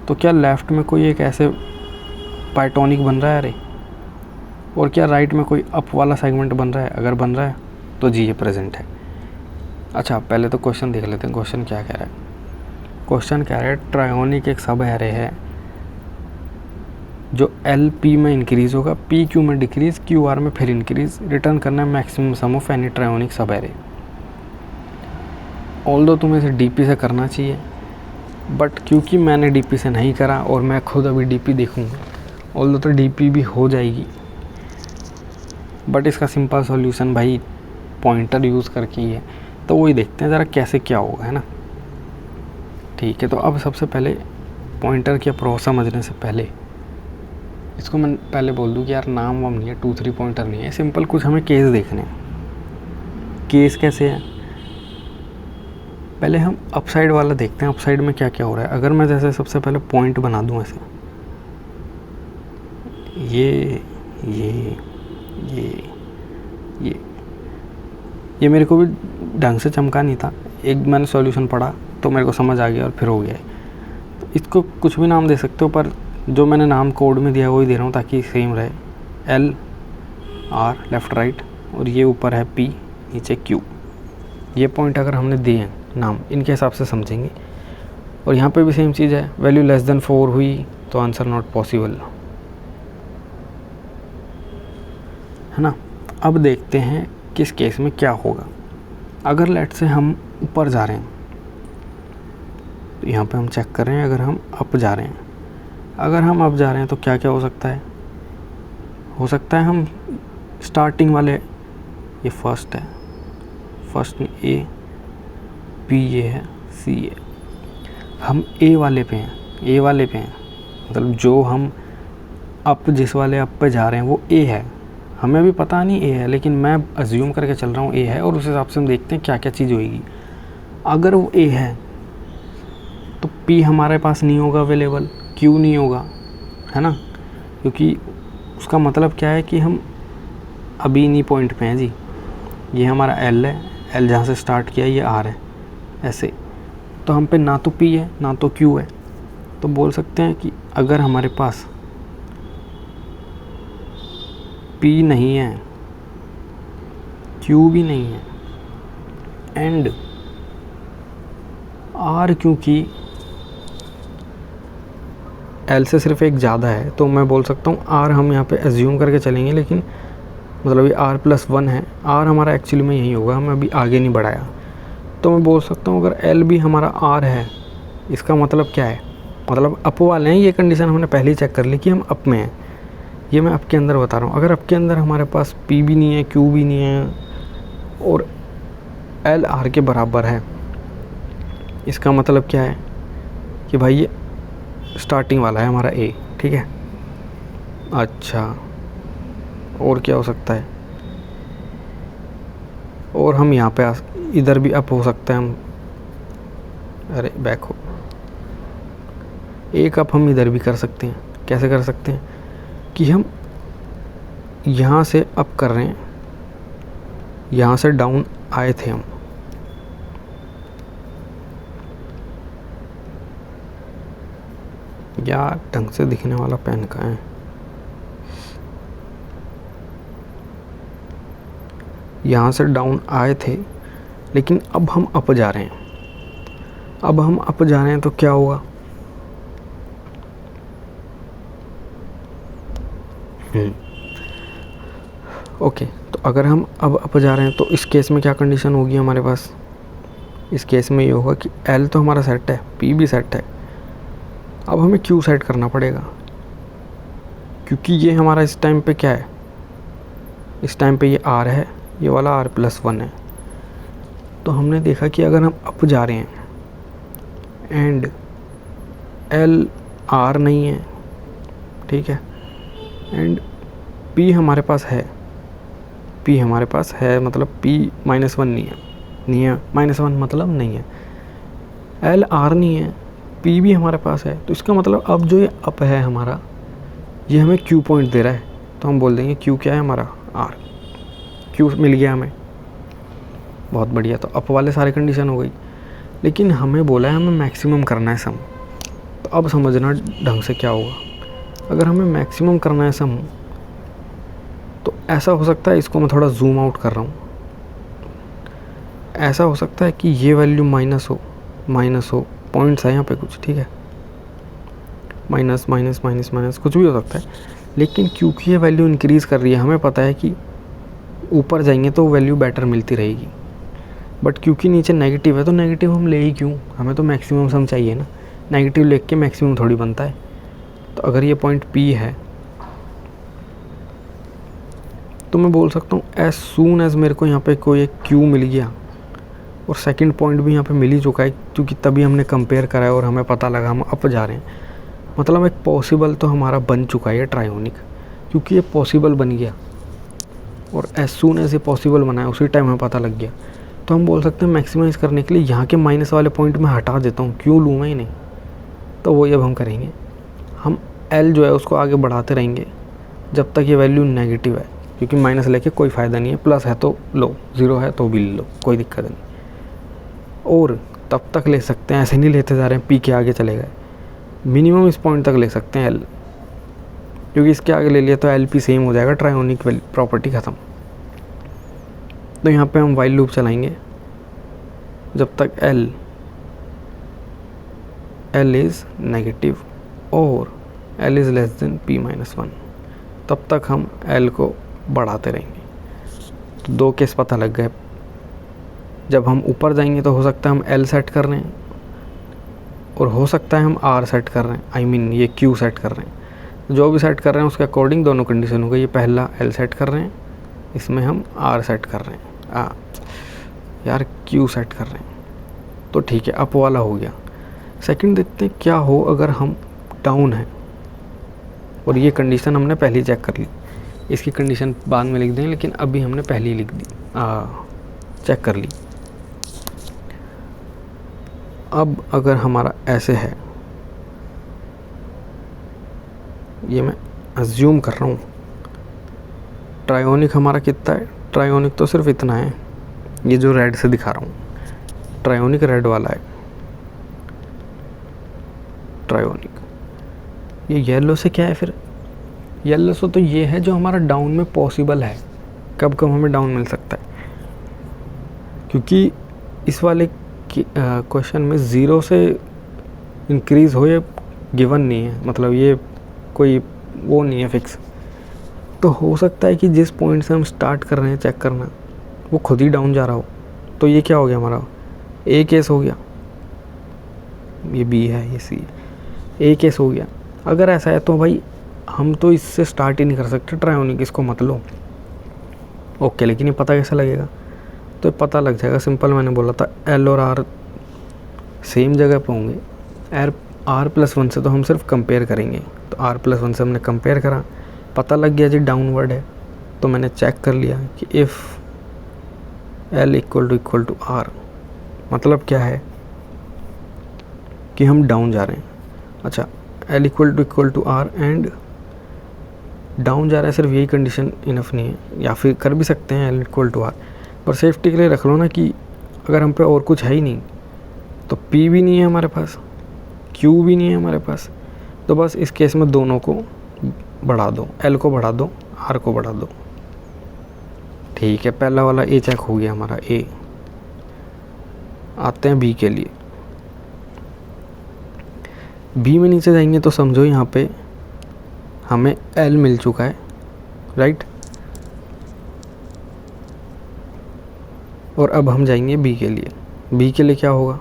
तो क्या लेफ़्ट में कोई एक ऐसे पाइटोनिक बन रहा है अरे, और क्या राइट में कोई अप वाला सेगमेंट बन रहा है, अगर बन रहा है तो जी ये प्रेजेंट है। अच्छा पहले तो क्वेश्चन देख लेते हैं, क्वेश्चन क्या कह रहा है। क्वेश्चन कह रहा है ट्रायोनिक एक सब एरे है जो एल पी में इंक्रीज़ होगा, पी क्यू में डिक्रीज़, क्यू आर में फिर इंक्रीज़, रिटर्न करना है मैक्सिमम सम ऑफ एनी ट्रायोनिक सब एरे। ऑल्दो तुम्हें इसे डीपी से करना चाहिए, बट क्योंकि मैंने डीपी से नहीं करा और मैं खुद अभी डीपी देखूँगा, ऑल्दो तो डीपी भी हो जाएगी, बट इसका सिंपल सॉल्यूशन भाई पॉइंटर यूज़ करके ही है। तो वही देखते हैं ज़रा कैसे क्या होगा, है ना। ठीक है, तो अब सबसे पहले पॉइंटर की अप्रोच समझने से पहले इसको मैं पहले बोल दूं कि यार नाम वाम नहीं है, 2 3 पॉइंटर नहीं है, सिंपल कुछ हमें केस देखने हैं। केस कैसे है, पहले हम अपसाइड वाला देखते हैं, अपसाइड में क्या क्या हो रहा है। अगर मैं जैसे सबसे पहले पॉइंट बना दूं ऐसे, ये मेरे को भी ढंग से चमका नहीं था, एक मैंने सॉल्यूशन पढ़ा तो मेरे को समझ आ गया और फिर हो गया है। तो इसको कुछ भी नाम दे सकते हो, पर जो मैंने नाम कोड में दिया है वही दे रहा हूँ ताकि सेम रहे। एल आर लेफ़्ट राइट, और ये ऊपर है पी, नीचे क्यू। ये पॉइंट अगर हमने दिए हैं नाम, इनके हिसाब से समझेंगे। और यहाँ पे भी सेम चीज़ है, वैल्यू लेस देन 4 हुई तो आंसर नॉट पॉसिबल, है ना। अब देखते हैं किस केस में क्या होगा। अगर लेट से हम ऊपर जा रहे हैं, तो यहाँ पे हम चेक कर रहे हैं अगर हम अप जा रहे हैं। अगर हम अप जा रहे हैं तो क्या क्या हो सकता है, हम स्टार्टिंग वाले, ये फर्स्ट है, फर्स्ट में ए, बी ये है, सी है, हम ए वाले पे हैं, मतलब जो हम अप जिस वाले अप पे जा रहे हैं वो ए है। हमें भी पता नहीं ए है, लेकिन मैं अज्यूम करके चल रहा हूँ ए है, और उस हिसाब से हम देखते हैं क्या क्या चीज़ होएगी। अगर वो ए है तो पी हमारे पास नहीं होगा अवेलेबल, क्यू नहीं होगा, है ना, क्योंकि उसका मतलब क्या है कि हम अभी इन्हीं पॉइंट पे हैं जी। ये हमारा एल है, एल जहाँ से स्टार्ट किया ये आर है, ऐसे। तो हम पे ना तो पी है ना तो क्यू है। तो बोल सकते हैं कि अगर हमारे पास पी नहीं है, क्यू भी नहीं है, एंड आर क्योंकि एल से सिर्फ एक ज़्यादा है, तो मैं बोल सकता हूँ आर हम यहाँ पे एज्यूम करके चलेंगे, लेकिन मतलब ये r+1 है, आर हमारा एक्चुअली में यही होगा, हमें अभी आगे नहीं बढ़ाया। तो मैं बोल सकता हूँ अगर एल भी हमारा आर है, इसका मतलब क्या है, मतलब अप वाले हैं। ये कंडीशन हमने पहले ही चेक कर ली कि हम अप में हैं, ये मैं अप के अंदर बता रहा हूँ। अगर अप के अंदर हमारे पास पी भी नहीं है, क्यू भी नहीं है, और एल आर के बराबर है, इसका मतलब क्या है कि भाई ये स्टार्टिंग वाला है हमारा ए, ठीक है। अच्छा, और क्या हो सकता है, और हम यहाँ पे इधर भी अप हो सकता है हम, अरे बैक हो, एक अप हम इधर भी कर सकते हैं। कैसे कर सकते हैं कि हम यहाँ से अप कर रहे हैं, यहाँ से डाउन आए थे हम, यार ढंग से दिखने वाला पेन कहाँ है, यहाँ से डाउन आए थे, लेकिन अब हम अप जा रहे हैं। अब हम अप जा रहे हैं तो क्या होगा, ओके। तो अगर हम अब अप जा रहे हैं तो इस केस में क्या कंडीशन होगी हमारे पास, इस केस में ये होगा कि एल तो हमारा सेट है, पी भी सेट है, अब हमें क्यू सेट करना पड़ेगा, क्योंकि ये हमारा इस टाइम पे क्या है, इस टाइम पे ये आर है, ये वाला r+1 है। तो हमने देखा कि अगर हम अप जा रहे हैं एंड एल आर नहीं है, ठीक है, एंड पी हमारे पास है, पी हमारे पास है मतलब p-1 नहीं है, नहीं है -1 मतलब नहीं है, एल आर नहीं है, पी भी हमारे पास है। तो इसका मतलब अब जो ये अप है हमारा, ये हमें क्यू पॉइंट दे रहा है, तो हम बोल देंगे क्यू क्या है हमारा, आर। क्यू मिल गया हमें, बहुत बढ़िया। तो अप वाले सारे कंडीशन हो गई, लेकिन हमें बोला है हमें मैक्सिमम करना है सम। तो अब समझना ढंग से क्या होगा, अगर हमें मैक्सिमम करना है सम, तो ऐसा हो सकता है, इसको मैं थोड़ा जूम आउट कर रहा हूँ, ऐसा हो सकता है कि ये वैल्यू माइनस हो, पॉइंट्स है यहाँ पे कुछ, ठीक है, माइनस माइनस माइनस माइनस कुछ भी हो सकता है, लेकिन क्योंकि ये वैल्यू इंक्रीज़ कर रही है, हमें पता है कि ऊपर जाएंगे तो वैल्यू बेटर मिलती रहेगी। बट क्योंकि नीचे नेगेटिव है, तो नेगेटिव हम ले ही क्यों, हमें तो मैक्सिमम सम चाहिए ना, नेगेटिव लेके के मैक्सिमम थोड़ी बनता है। तो अगर ये पॉइंट P है, तो मैं बोल सकता हूँ एज सून एज मेरे को यहाँ पे कोई एक Q मिल गया, और सेकंड पॉइंट भी यहाँ पे मिल ही चुका है, क्योंकि तभी हमने कंपेयर करा है और हमें पता लगा हम अप जा रहे हैं। मतलब एक पॉसिबल तो हमारा बन चुका है ये ट्रायोनिक, क्योंकि ये पॉसिबल बन गया, और एज सून एज ये पॉसिबल बना है उसी टाइम हमें पता लग गया। तो हम बोल सकते हैं मैक्सिमाइज़ करने के लिए यहाँ के माइनस वाले पॉइंट में हटा देता हूँ, क्यों लूँ मैं ही नहीं। तो वही अब हम करेंगे, हम एल जो है उसको आगे बढ़ाते रहेंगे जब तक ये वैल्यू नेगेटिव है, क्योंकि माइनस लेके कोई फ़ायदा नहीं है, प्लस है तो लो, ज़ीरो है तो भी ले लो, कोई दिक्कत नहीं। और तब तक ले सकते हैं, ऐसे नहीं लेते जा रहे हैं पी के आगे चले गए, मिनिमम इस पॉइंट तक ले सकते हैं एल, क्योंकि इसके आगे ले लिया तो एल पी सेम हो जाएगा, ट्रायोनिक प्रॉपर्टी ख़त्म। तो यहाँ पे हम वाइल लूप चलाएंगे जब तक एल इज़ नेगेटिव और L is less than p-1, तब तक हम एल को बढ़ाते रहेंगे। तो दो केस पता लग गए, जब हम ऊपर जाएंगे तो हो सकता है हम एल सेट कर रहे हैं, और हो सकता है हम आर सेट कर रहे हैं, आई मीन ये क्यू सेट कर रहे हैं। जो भी सेट कर रहे हैं उसके अकॉर्डिंग दोनों कंडीशन हो गई, ये पहला एल सेट कर रहे हैं, इसमें हम आर सेट कर रहे हैं, यार क्यू सेट कर रहे हैं, तो ठीक है, अप वाला हो गया। सेकंड देखते हैं क्या हो अगर हम डाउन है, और ये कंडीशन हमने पहले ही चेक कर ली, इसकी कंडीशन बाद में लिख दें, लेकिन अभी हमने पहले ही लिख दी, चेक कर ली। अब अगर हमारा ऐसे है, ये मैं अज्यूम कर रहा हूँ। ट्रायोनिक हमारा कितना है, ट्रायोनिक तो सिर्फ इतना है, ये जो रेड से दिखा रहा हूँ, ट्रायोनिक रेड वाला है ट्रायोनिक। ये येलो से क्या है फिर, येलो से तो ये है जो हमारा डाउन में पॉसिबल है, कब कब हमें डाउन मिल सकता है, क्योंकि इस वाले क्वेश्चन में 0 से इंक्रीज़ हो ये गिवन नहीं है, मतलब ये कोई वो नहीं है फिक्स। तो हो सकता है कि जिस पॉइंट से हम स्टार्ट कर रहे हैं चेक करना वो खुद ही डाउन जा रहा हो। तो ये क्या हो गया हमारा, ए केस हो गया, ये बी है, ये सी है, ए केस हो गया। अगर ऐसा है तो भाई हम तो इससे स्टार्ट ही नहीं कर सकते ट्रायोनिक, इसको मत लो। ओके, लेकिन ये पता कैसे लगेगा, तो ये पता लग जाएगा सिंपल, मैंने बोला था एल और आर सेम जगह पे होंगे। R+1 से तो हम सिर्फ कंपेयर करेंगे, तो R+1 से हमने कंपेयर करा, पता लग गया जी डाउनवर्ड है, तो मैंने चेक कर लिया कि if L equal to R, मतलब क्या है कि हम डाउन जा रहे हैं। अच्छा, L equal to R and down जा रहा है, सिर्फ यही कंडीशन इनफ नहीं है, या फिर कर भी सकते हैं L इक्वल टू R, पर सेफ्टी के लिए रख लो ना कि अगर हम पे और कुछ है ही नहीं, तो P भी नहीं है हमारे पास, Q भी नहीं है हमारे पास, तो बस इस केस में दोनों को बढ़ा दो, L को बढ़ा दो, R को बढ़ा दो। ठीक है, पहला वाला A चेक हो गया हमारा A। आते हैं B के लिए। B में नीचे जाएंगे तो समझो यहाँ पे हमें L मिल चुका है, राइट। और अब हम जाएंगे B के लिए। B के लिए क्या होगा,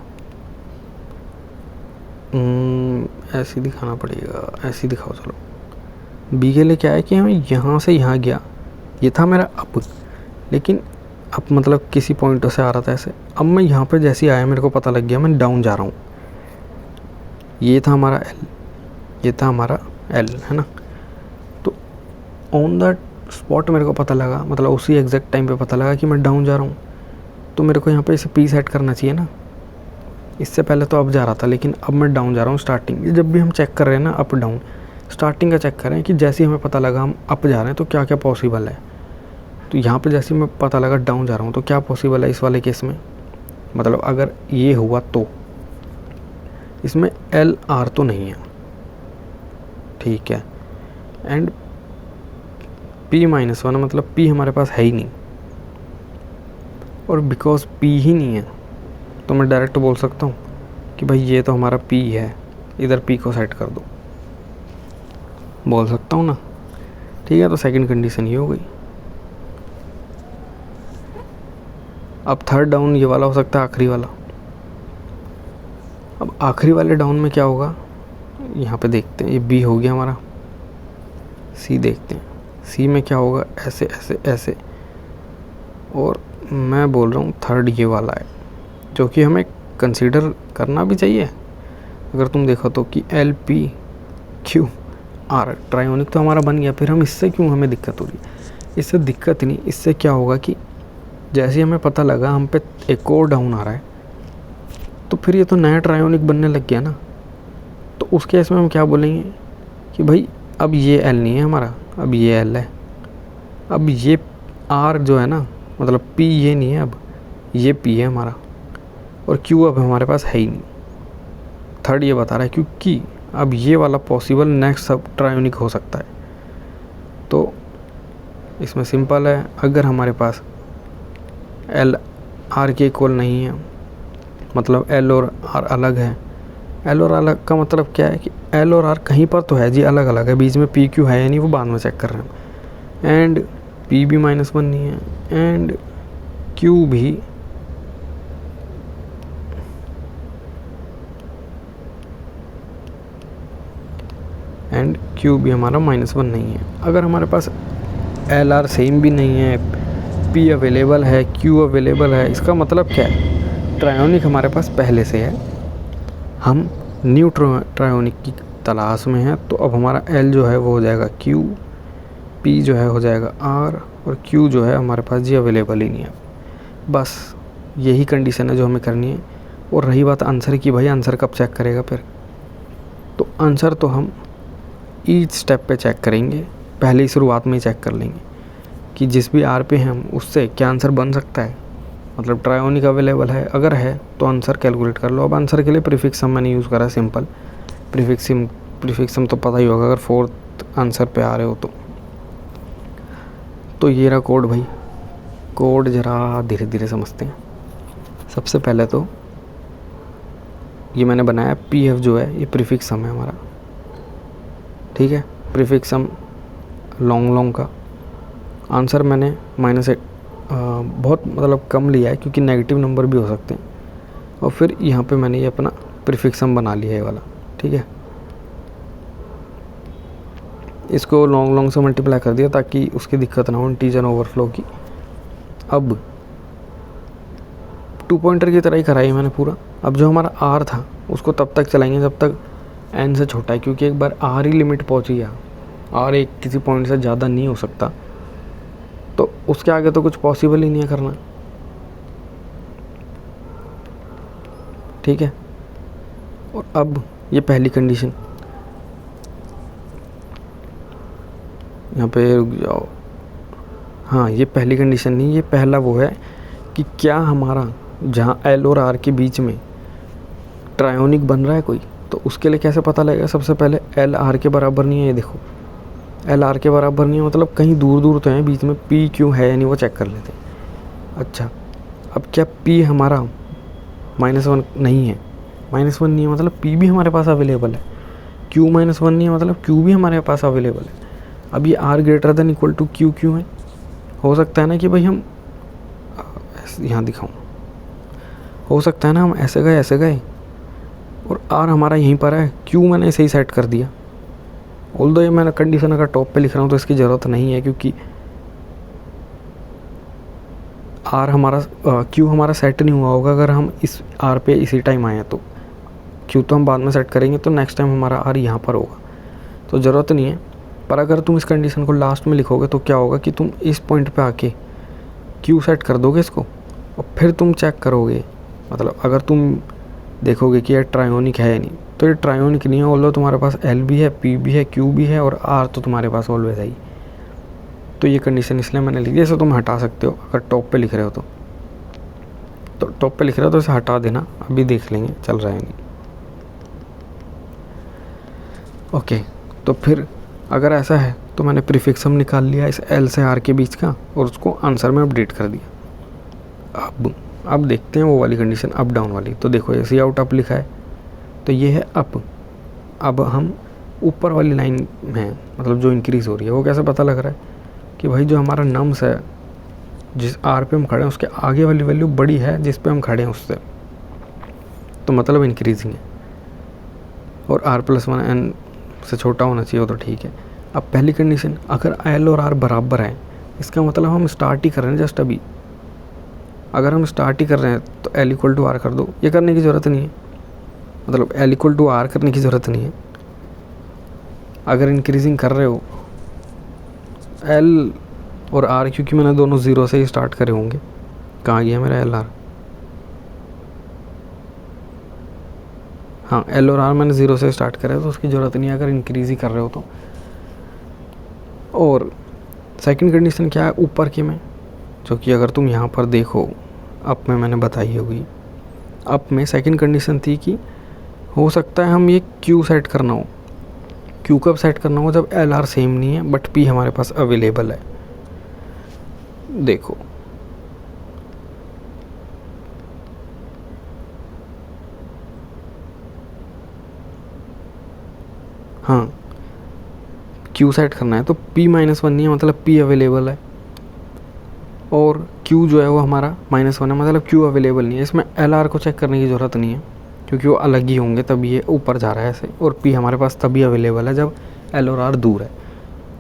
ऐसे दिखाना पड़ेगा, ऐसे दिखाओ चलो। B के लिए क्या है कि हमें यहाँ से यहाँ गया, ये था मेरा अप, लेकिन अब मतलब किसी पॉइंट से आ रहा था ऐसे, अब मैं यहाँ पे जैसे ही आया मेरे को पता लग गया मैं डाउन जा रहा हूँ। ये था हमारा L, ये था हमारा L, है ना। तो ऑन द स्पॉट मेरे को पता लगा, मतलब उसी एग्जैक्ट टाइम पे पता लगा कि मैं डाउन जा रहा हूँ, तो मेरे को यहाँ पे इसे P सेट करना चाहिए ना। इससे पहले तो अप जा रहा था, लेकिन अब मैं डाउन जा रहा हूँ स्टार्टिंग। जब भी हम चेक कर रहे हैं ना अप डाउन, स्टार्टिंग का चेक कर रहे हैं कि जैसे ही हमें पता लगा हम अप जा रहे हैं तो क्या क्या पॉसिबल है। तो यहाँ पे जैसे मैं पता लगा डाउन जा रहा हूँ तो क्या पॉसिबल है इस वाले केस में, मतलब अगर ये हुआ तो इसमें L R तो नहीं है, ठीक है, एंड P-1 मतलब P हमारे पास है ही नहीं, और बिकॉज P ही नहीं है तो मैं डायरेक्ट बोल सकता हूँ कि भाई ये तो हमारा P है, इधर P को सेट कर दो, बोल सकता हूँ ना। ठीक है, तो सेकंड कंडीशन ये हो गई। अब थर्ड डाउन ये वाला हो सकता है, आखिरी वाला। अब आखिरी वाले डाउन में क्या होगा, यहाँ पे देखते हैं, ये B हो गया हमारा, C देखते हैं, C में क्या होगा, ऐसे ऐसे ऐसे, और मैं बोल रहा हूँ थर्ड ये वाला है, जो कि हमें कंसीडर करना भी चाहिए। अगर तुम देखो तो कि L P Q R ट्रायोनिक तो हमारा बन गया, फिर हम इससे क्यों हमें दिक्कत हो रही है, इससे दिक्कत नहीं, इससे क्या होगा कि जैसे ही हमें पता लगा हम पे एक और डाउन आ रहा है, तो फिर ये तो नया ट्रायोनिक बनने लग गया ना। तो उस केस में हम क्या बोलेंगे कि भाई अब ये L नहीं है हमारा, अब ये L है, अब ये R जो है ना, मतलब P ये नहीं है, अब ये P है हमारा, और Q अब हमारे पास है ही नहीं। थर्ड ये बता रहा है क्योंकि अब ये वाला पॉसिबल नेक्स्ट सब ट्रायोनिक हो सकता है। तो इसमें सिंपल है, अगर हमारे पास L R के इक्वल नहीं है, मतलब L और R अलग है। L और अलग का मतलब क्या है कि L और R कहीं पर तो है जी, अलग अलग है, बीच में P Q है या नहीं वो बाद में चेक कर रहे हैं, एंड P भी -1 नहीं है, एंड Q भी हमारा -1 नहीं है। अगर हमारे पास L R सेम भी नहीं है, P अवेलेबल है, Q अवेलेबल है, इसका मतलब क्या है, ट्रायोनिक हमारे पास पहले से है, हम न्यू ट्रायोनिक की तलाश में है। तो अब हमारा L जो है वो हो जाएगा Q, P जो है हो जाएगा R, और Q जो है हमारे पास जी अवेलेबल ही नहीं है। बस यही कंडीशन है जो हमें करनी है। और रही बात आंसर की, भाई आंसर कब चेक करेगा फिर, तो आंसर तो हम ईच स्टेप पे चेक करेंगे, पहले ही शुरुआत में ही चेक कर लेंगे कि जिस भी आर पे हम उससे क्या आंसर बन सकता है, मतलब ट्रायोनिक अवेलेबल है, अगर है तो आंसर कैलकुलेट कर लो। अब आंसर के लिए प्रीफिक्स सम मैंने यूज़ करा सिंपल, प्रीफिक्स सम तो पता ही होगा अगर फोर्थ आंसर पे आ रहे हो तो ये रहा कोड भाई। कोड ज़रा धीरे धीरे समझते हैं। सबसे पहले तो ये मैंने बनाया पी एफ जो है ये प्रीफिक्स सम है हमारा, ठीक है। प्रीफिक्स सम लॉन्ग का आंसर मैंने -8 बहुत मतलब कम लिया है क्योंकि नेगेटिव नंबर भी हो सकते हैं। और फिर यहाँ पे मैंने ये अपना प्रीफिक्स सम बना लिया है ये वाला, ठीक है। इसको लॉन्ग से मल्टीप्लाई कर दिया ताकि उसकी दिक्कत ना हो इंटीजर ओवरफ्लो की। अब 2 पॉइंटर की तरह ही कराई मैंने पूरा। अब जो हमारा आर था उसको तब तक चलाएंगे जब तक एन से छोटा है, क्योंकि एक बार आर ही लिमिट पहुंच गया, आर एक किसी पॉइंट से ज़्यादा नहीं हो सकता, तो उसके आगे तो कुछ पॉसिबल ही नहीं है करना, ठीक है। और अब ये पहली कंडीशन, यहाँ पे रुक जाओ, हाँ ये पहली कंडीशन नहीं, ये पहला वो है कि क्या हमारा जहाँ एल और आर के बीच में ट्रायोनिक बन रहा है कोई, तो उसके लिए कैसे पता लगेगा। सबसे पहले एल आर के बराबर नहीं है, ये देखो एल आर के बराबर नहीं है, मतलब कहीं दूर दूर तो है बीच में, पी क्यों है या नहीं वो चेक कर लेते। अच्छा, अब क्या पी हमारा -1 नहीं है, -1 नहीं है मतलब पी भी हमारे पास अवेलेबल है, क्यू -1 नहीं है मतलब क्यू भी हमारे पास अवेलेबल है। अब ये R greater than equal to Q क्यों है, हो सकता है ना कि भाई हम यहाँ दिखाऊँ, हो सकता है ना हम ऐसे गए और आर हमारा यहीं पर है, क्यू मैंने ऐसे ही सेट कर दिया। ऑल्दो ये मैंने कंडीशन अगर टॉप पे लिख रहा हूँ तो इसकी ज़रूरत नहीं है, क्योंकि आर हमारा क्यू हमारा सेट नहीं हुआ होगा अगर हम इस आर पे इसी टाइम आए हैं, तो क्यू तो हम बाद में सेट करेंगे, तो नेक्स्ट टाइम हमारा आर यहाँ पर होगा, तो ज़रूरत नहीं है। पर अगर तुम इस कंडीशन को लास्ट में लिखोगे तो क्या होगा कि तुम इस पॉइंट पे आके क्यू सेट कर दोगे इसको, और फिर तुम चेक करोगे, मतलब अगर तुम देखोगे कि ये ट्रायोनिक है या नहीं, तो ये ट्रायोनिक नहीं है, ऑल्दो तुम्हारे पास एल भी है, पी भी है, क्यू भी है और आर तो तुम्हारे पास ऑलवेज है ही। तो ये कंडीशन इसलिए मैंने लिखी, जैसे तुम हटा सकते हो अगर टॉप पे लिख रहे हो तो टॉप पे लिख रहे हो तो इसे हटा देना, अभी देख लेंगे चल रहा है नहीं। ओके, तो फिर अगर ऐसा है तो मैंने प्रीफिक्स सम निकाल लिया इस एल से आर के बीच का और उसको आंसर में अपडेट कर दिया। अब देखते हैं वो वाली कंडीशन अप डाउन वाली। तो देखो ये सी आउट अप लिखा है तो ये है अप। अब हम ऊपर वाली लाइन में मतलब जो इंक्रीज़ हो रही है वो कैसे पता लग रहा है कि भाई जो हमारा नम्स है जिस आर पे हम खड़े हैं उसके आगे वाली वैल्यू बड़ी है जिस पे हम खड़े हैं उससे, तो मतलब इंक्रीजिंग है, और r+1 n से छोटा होना चाहिए तो ठीक है। अब पहली कंडीशन, अगर l और r बराबर है इसका मतलब हम स्टार्ट ही कर रहे हैं जस्ट अभी। अगर हम स्टार्ट ही कर रहे हैं तो l = r कर दो, ये करने की ज़रूरत नहीं है, मतलब l = r करने की ज़रूरत नहीं है। अगर इंक्रीजिंग कर रहे हो l और r, क्योंकि मैंने दोनों 0 से ही स्टार्ट करे होंगे, कहाँ गया मेरा l r, हाँ l और r मैंने 0 से स्टार्ट करा है तो उसकी ज़रूरत नहीं है अगर इंक्रीज ही कर रहे हो तो। और सेकंड कंडीशन क्या है ऊपर की में, जो कि अगर तुम यहाँ पर देखो अप में मैंने बताई होगी, अप में सेकंड कंडीशन थी कि हो सकता है हम ये क्यू सेट करना हो। क्यू कब सेट करना हो, जब एल आर सेम नहीं है बट पी हमारे पास अवेलेबल है। देखो हाँ, क्यू सेट करना है तो p -1 नहीं है मतलब p अवेलेबल है, और q जो है वो हमारा -1 है मतलब q अवेलेबल नहीं है। इसमें एल आर को चेक करने की ज़रूरत नहीं है क्योंकि वो अलग ही होंगे तभी ये ऊपर जा रहा है ऐसे, और p हमारे पास तभी अवेलेबल है जब l और r दूर है।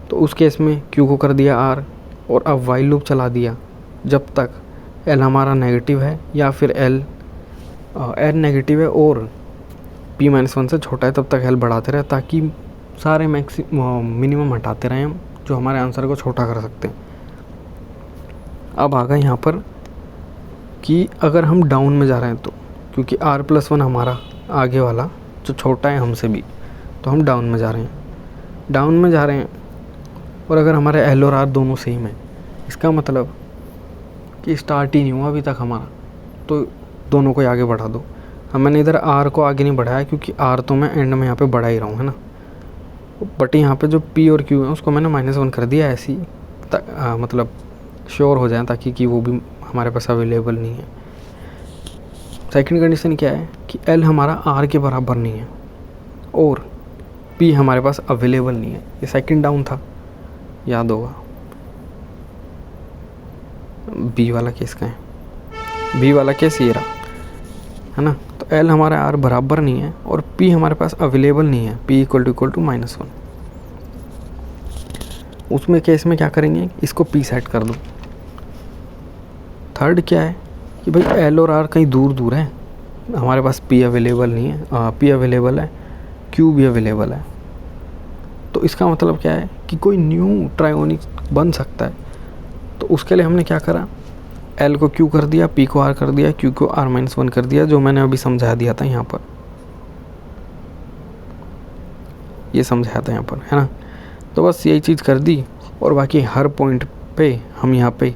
तो उस केस में q को कर दिया r, और अब वाइल लूप चला दिया जब तक l हमारा नेगेटिव है या फिर n नेगेटिव है और p -1 से छोटा है, तब तक l बढ़ाते रहे ताकि सारे मिनिमम हटाते रहें हम जो हमारे आंसर को छोटा कर सकते हैं। अब आ गए यहाँ पर कि अगर हम डाउन में जा रहे हैं तो, क्योंकि r+1 हमारा आगे वाला जो छोटा है हमसे भी, तो हम डाउन में जा रहे हैं। डाउन में जा रहे हैं और अगर हमारे एल और आर दोनों सेम है, इसका मतलब कि स्टार्ट ही नहीं हुआ अभी तक हमारा, तो दोनों को आगे बढ़ा दो। अब मैंने इधर आर को आगे नहीं बढ़ाया क्योंकि आर तो मैं एंड में यहाँ पे बढ़ा ही रहा हूँ, है ना। बट यहाँ पे जो पी और क्यू है उसको मैंने -1 कर दिया ऐसे ही, मतलब श्योर हो जाए, ताकि कि वो भी हमारे पास अवेलेबल नहीं है। सेकंड कंडीशन क्या है कि एल हमारा आर के बराबर नहीं है और पी हमारे पास अवेलेबल नहीं है। ये सेकंड डाउन था, याद होगा। बी वाला केस का है, बी वाला केस ये रहा, है ना। तो एल हमारा आर बराबर नहीं है और पी हमारे पास अवेलेबल नहीं है, पी इक्वल टू -1। उसमें केस में क्या करेंगे, इसको पी सेट कर दो। थर्ड क्या है कि भाई एल और आर कहीं दूर दूर है, हमारे पास पी अवेलेबल नहीं है, पी अवेलेबल है, क्यू भी अवेलेबल है। तो इसका मतलब क्या है कि कोई न्यू ट्रायोनिक बन सकता है। तो उसके लिए हमने क्या करा, एल को क्यू कर दिया, पी को आर कर दिया, क्यू को r-1 कर दिया, जो मैंने अभी समझा दिया था यहाँ पर, ये समझाया था यहाँ पर, है ना। तो बस यही चीज़ कर दी और बाकी हर पॉइंट पे हम यहाँ पे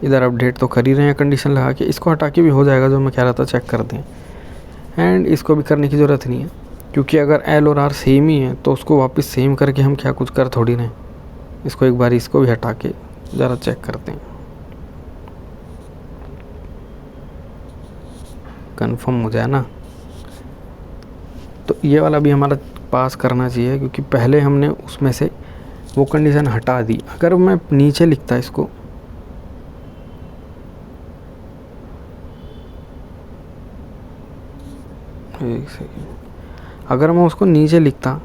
इधर अपडेट तो कर ही रहे हैं कंडीशन लगा के। इसको हटा के भी हो जाएगा, जो मैं कह रहा था चेक कर दें। एंड इसको भी करने की ज़रूरत नहीं है क्योंकि अगर एल और आर सेम ही है तो उसको वापस सेम करके हम क्या कुछ कर थोड़ी नहीं। इसको एक बार इसको भी हटा के ज़रा चेक करते हैं, कंफर्म हो जाए ना। तो ये वाला भी हमारा पास करना चाहिए क्योंकि पहले हमने उसमें से वो कंडीशन हटा दी। अगर मैं नीचे लिखता इसको, एक सेकेंड, अगर मैं उसको नीचे लिखता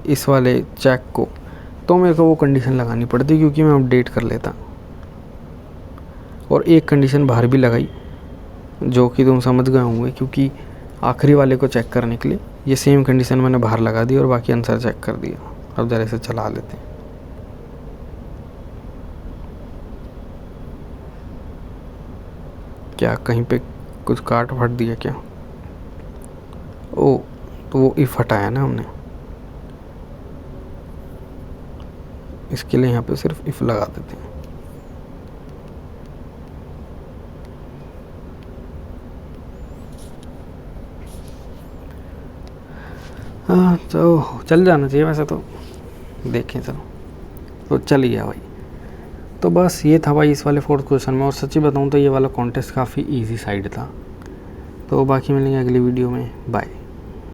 इस वाले चेक को, तो मेरे को वो कंडीशन लगानी पड़ती क्योंकि मैं अपडेट कर लेता। और एक कंडीशन बाहर भी लगाई जो कि तुम समझ गए होंगे, क्योंकि आखिरी वाले को चेक करने के लिए ये सेम कंडीशन मैंने बाहर लगा दी और बाकी आंसर चेक कर दिया। अब ज़रा से चला लेते हैं। क्या कहीं पे कुछ काट फट दिया क्या? ओ, तो वो इफ हटाया ना हमने, इसके लिए यहाँ पे सिर्फ इफ लगा देते हैं। हाँ, तो चल जाना चाहिए वैसे तो, देखें चलो तो चल गया भाई। तो बस ये था भाई इस वाले 4th क्वेश्चन में। और सच्ची बताऊँ तो ये वाला कॉन्टेस्ट काफ़ी इजी साइड था। तो बाकी मिलेंगे अगली वीडियो में, बाय।